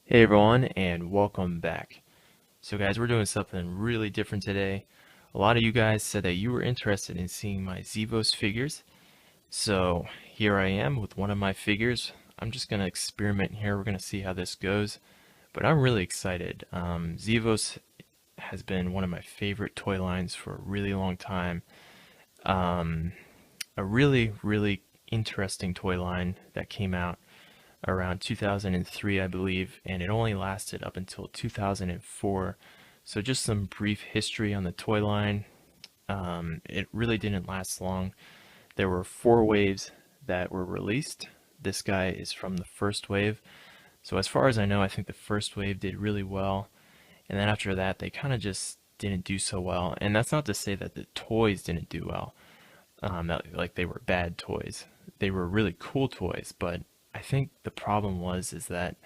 Hey everyone, and welcome back. So guys, we're doing something really different today. A lot of you guys said that you were interested in seeing my Xevoz figures. So here I am with one of my figures. I'm just going to experiment here. We're going to see how this goes. But I'm really excited. Xevoz has been one of my favorite toy lines for a really long time. Um, a really interesting toy line that came out around 2003, I believe, and it only lasted up until 2004. So just some brief history on the toy line. It really didn't last long. There were four waves that were released. This guy is from the first wave. So as far as I know, I think the first wave did really well. And then after that, they kind of just didn't do so well. And that's not to say that the toys didn't do well, like they were bad toys. They were really cool toys, but I think the problem is that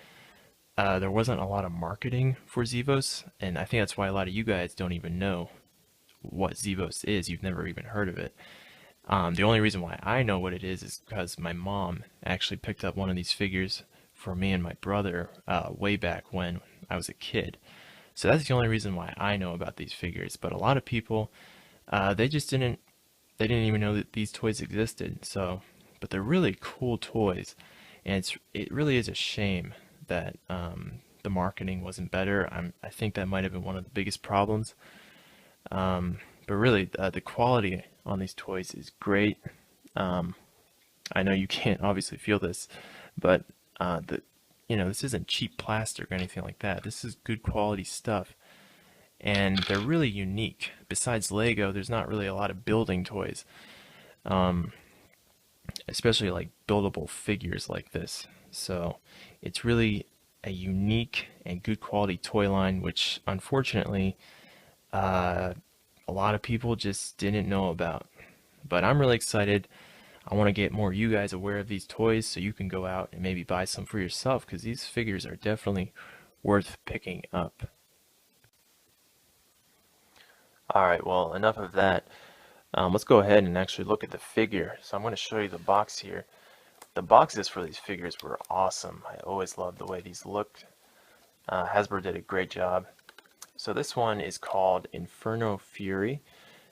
there wasn't a lot of marketing for Xevoz, and I think that's why a lot of you guys don't even know what Xevoz is. You've never even heard of it. The only reason why I know what it is because my mom actually picked up one of these figures for me and my brother way back when I was a kid. So that's the only reason why I know about these figures. But a lot of people, they just didn't even know that these toys existed. So, but they're really cool toys, and it really is a shame that the marketing wasn't better. I think that might have been one of the biggest problems. But really, the quality on these toys is great. Um, I know you can't obviously feel this, but the this isn't cheap plastic or anything like that. This is good quality stuff, and they're really unique. Besides Lego, there's not really a lot of building toys, um, especially like buildable figures like this. So it's really a unique and good quality toy line, which unfortunately uh, a lot of people just didn't know about. But I'm really excited. I want to get more of you guys aware of these toys so you can go out and maybe buy some for yourself because these figures are definitely worth picking up. Alright, well, enough of that. Let's go ahead and actually look at the figure. So I'm going to show you the box here. The boxes for these figures were awesome. I always loved the way these looked. Hasbro did a great job. So this one is called Inferno Fury.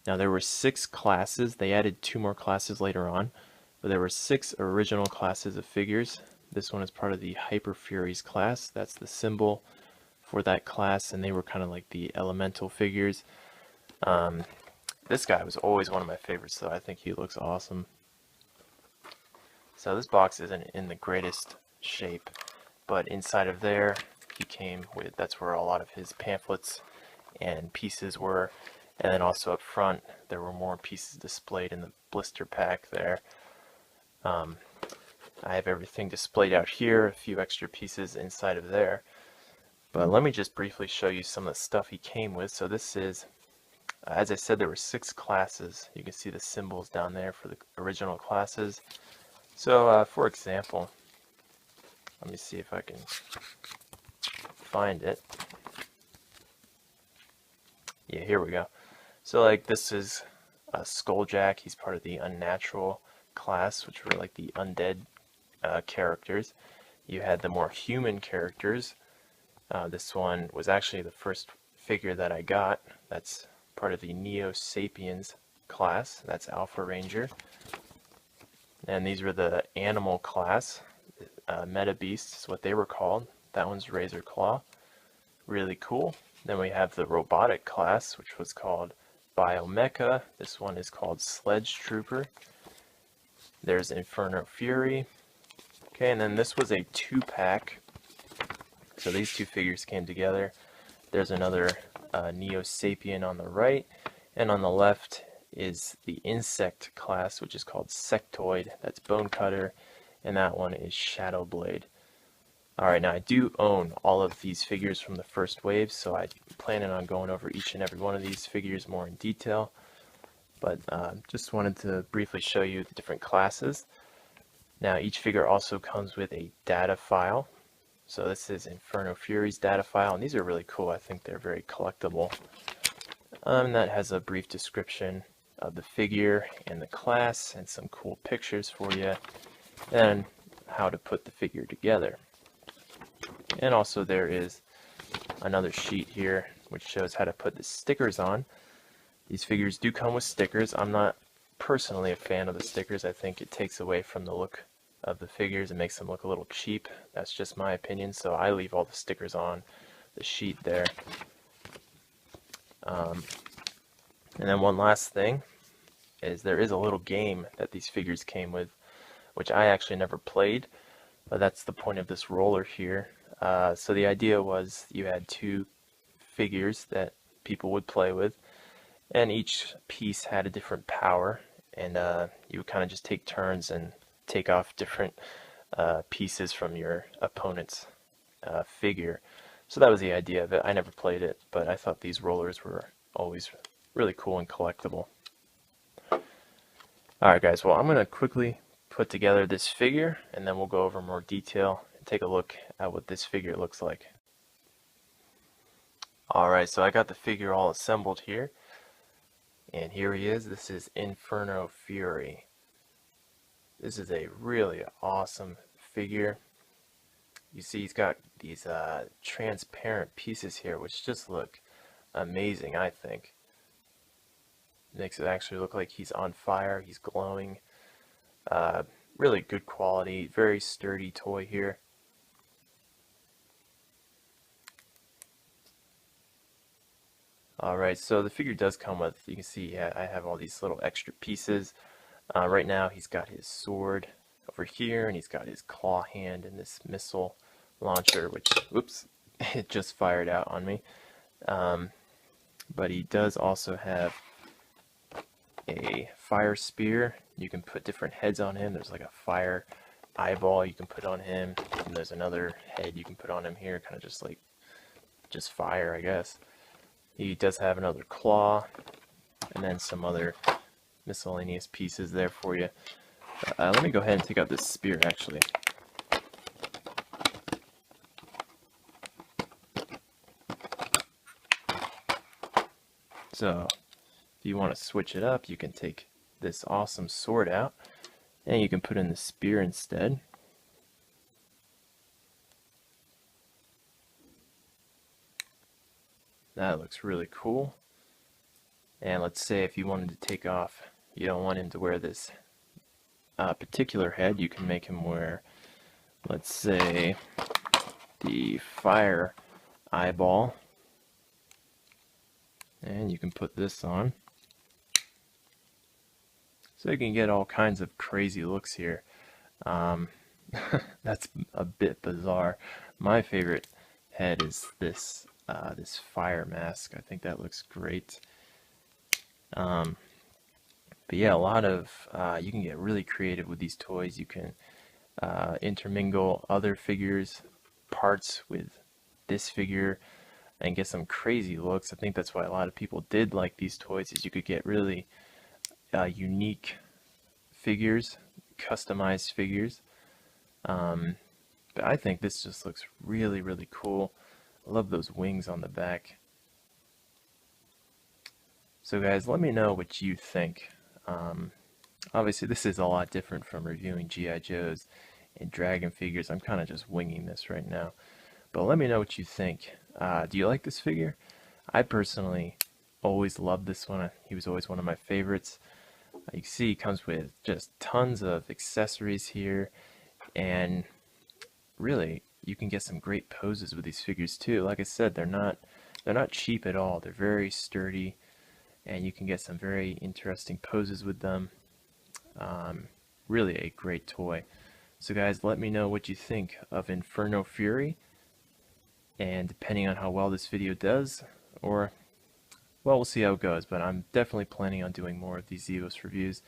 Now there were 6 classes. They added 2 more classes later on, but there were 6 original classes of figures. This one is part of the Hyperfuries class. That's the symbol for that class, and they were kind of like the elemental figures. Um, this guy was always one of my favorites, though. I think he looks awesome. So this box isn't in the greatest shape, but inside of there, he came with, that's where a lot of his pamphlets and pieces were. And then also up front, there were more pieces displayed in the blister pack there. I have everything displayed out here, a few extra pieces inside of there. But let me just briefly show you some of the stuff he came with. So this is, as I said, there were 6 classes. You can see the symbols down there for the original classes. So, for example, let me see if I can find it. Yeah, here we go. So, like, this is Skulljack. He's part of the Unnatural class, which were like the undead characters. You had the more human characters. This one was actually the first figure that I got. That's part of the Neo Sapiens class. That's Alpha Ranger. And these were the animal class. Meta Beasts is what they were called. That one's Razor Claw. Really cool. Then we have the robotic class, which was called Biomecha. This one is called Sledge Trooper. There's Inferno Fury. Okay, and then this was a 2-pack. So these 2 figures came together. There's another Neo Sapien on the right, and on the left is the insect class, which is called Sectoid. That's Bone Cutter, and that one is Shadow Blade. Alright, now I do own all of these figures from the first wave, so I'm planning on going over each and every one of these figures more in detail. But just wanted to briefly show you the different classes. Now each figure also comes with a data file. So this is Inferno Fury's data file, and these are really cool. I think they're very collectible. That has a brief description of the figure and the class and some cool pictures for you, and how to put the figure together. And also there is another sheet here which shows how to put the stickers on. These figures do come with stickers. I'm not personally a fan of the stickers. I think it takes away from the look of the figures and makes them look a little cheap. That's just my opinion, so I leave all the stickers on the sheet there. And then one last thing is there is a little game that these figures came with, which I actually never played, but that's the point of this roller here. So the idea was you had two figures that people would play with, and each piece had a different power, and you would kind of just take turns and take off different pieces from your opponent's figure. So that was the idea of it. I never played it, but I thought these rollers were always really cool and collectible. Alright guys, well I'm going to quickly put together this figure and then we'll go over more detail and take a look at what this figure looks like. Alright, so I got the figure all assembled here, and here he is. This is Inferno Fury. This is a really awesome figure. You see he's got these transparent pieces here which just look amazing, I think. Makes it actually look like he's on fire, he's glowing. Really good quality, very sturdy toy here. Alright, so the figure does come with, you can see I have all these little extra pieces. Right now he's got his sword over here, and he's got his claw hand and this missile launcher, which, whoops, it just fired out on me. But he does also have a fire spear. You can put different heads on him. There's like a fire eyeball you can put on him, and there's another head you can put on him here, kind of just fire, I guess. He does have another claw, and then some other miscellaneous pieces there for you. Let me go ahead and take out this spear actually. So if you want to switch it up, you can take this awesome sword out and you can put in the spear instead. That looks really cool. And let's say if you wanted to take off, you don't want him to wear this particular head, you can make him wear, let's say, the fire eyeball. And you can put this on. So you can get all kinds of crazy looks here. That's a bit bizarre. My favorite head is this this fire mask. I think that looks great. But yeah, a lot of you can get really creative with these toys. You can intermingle other figures parts with this figure and get some crazy looks. I think that's why a lot of people did like these toys, is you could get really unique figures, customized figures. But I think this just looks really, really cool. I love those wings on the back. So guys, let me know what you think. Obviously this is a lot different from reviewing G.I. Joes and Dragon figures. I'm kind of just winging this right now. But let me know what you think. Do you like this figure? I personally always loved this one. He was always one of my favorites. You can see he comes with just tons of accessories here, and really you can get some great poses with these figures too. Like I said, they're not cheap at all. They're very sturdy, and you can get some very interesting poses with them. Really a great toy. So guys, let me know what you think of Inferno Fury, and depending on how well this video does, or well, we'll see how it goes, but I'm definitely planning on doing more of these Xevoz reviews.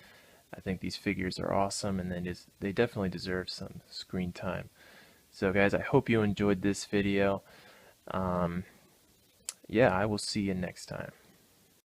I think these figures are awesome, and they definitely deserve some screen time. So guys, I hope you enjoyed this video. Yeah, I will see you next time.